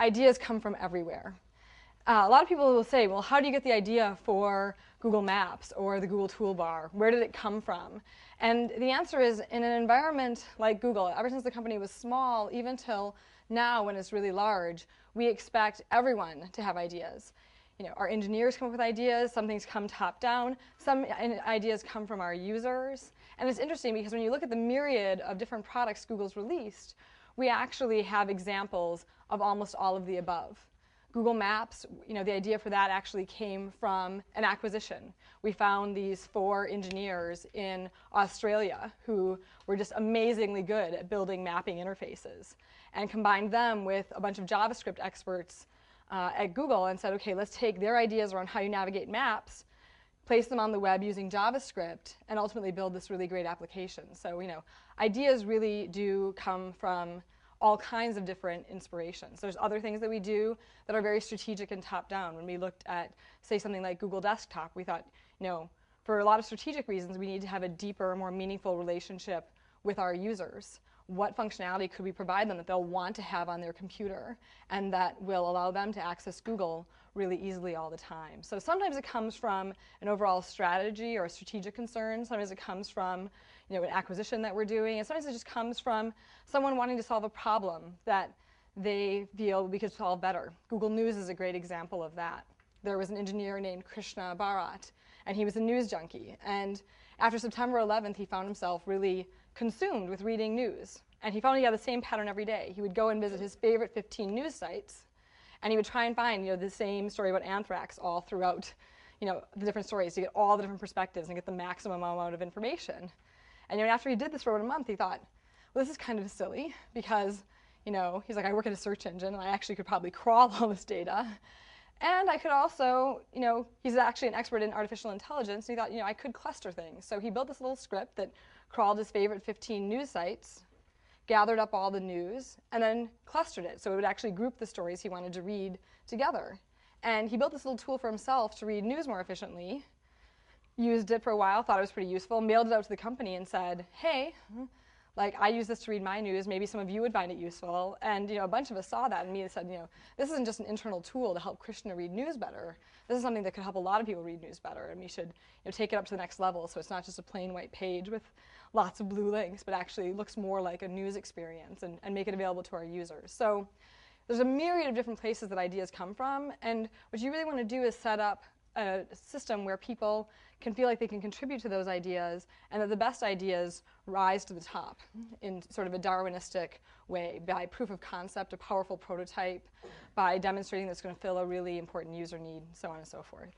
ideas come from everywhere. A lot of people will say, well, how do you get the idea for Google Maps or the Google Toolbar? Where did it come from? And the answer is, in an environment like Google, ever since the company was small, even till now when it's really large, we expect everyone to have ideas. Our engineers come up with ideas, some things come top down, some ideas come from our users. And it's interesting because when you look at the myriad of different products Google's released, we actually have examples of almost all of the above. Google Maps, the idea for that actually came from an acquisition. We found these 4 engineers in Australia who were just amazingly good at building mapping interfaces, and combined them with a bunch of JavaScript experts at Google and said, okay, let's take their ideas around how you navigate maps, place them on the web using JavaScript, and ultimately build this really great application. So, ideas really do come from all kinds of different inspirations. There's other things that we do that are very strategic and top-down. When we looked at, say, something like Google Desktop, we thought, for a lot of strategic reasons, we need to have a deeper, more meaningful relationship with our users. What functionality could we provide them that they'll want to have on their computer and that will allow them to access Google really easily all the time? So sometimes it comes from an overall strategy or a strategic concern. Sometimes it comes from an acquisition that we're doing. And sometimes it just comes from someone wanting to solve a problem that they feel we could solve better. Google News is a great example of that. There was an engineer named Krishna Bharat, and he was a news junkie. And after September 11th, he found himself really consumed with reading news. And he found he had the same pattern every day. He would go and visit his favorite 15 news sites, and he would try and find the same story about anthrax all throughout the different stories to get all the different perspectives and get the maximum amount of information. And after he did this for about a month, he thought, well, this is kind of silly because he's like, I work at a search engine, and I actually could probably crawl all this data. And I could also, he's actually an expert in artificial intelligence, and he thought, I could cluster things. So he built this little script that crawled his favorite 15 news sites, gathered up all the news, and then clustered it. So it would actually group the stories he wanted to read together. And he built this little tool for himself to read news more efficiently, used it for a while, thought it was pretty useful, mailed it out to the company and said, hey, I use this to read my news. Maybe some of you would find it useful. And a bunch of us saw that and said, this isn't just an internal tool to help Krishna read news better. This is something that could help a lot of people read news better, and we should take it up to the next level so it's not just a plain white page with lots of blue links, but actually looks more like a news experience and make it available to our users. So there's a myriad of different places that ideas come from, and what you really want to do is set up a system where people can feel like they can contribute to those ideas, and that the best ideas rise to the top in sort of a Darwinistic way, by proof of concept, a powerful prototype, by demonstrating that it's going to fill a really important user need, so on and so forth.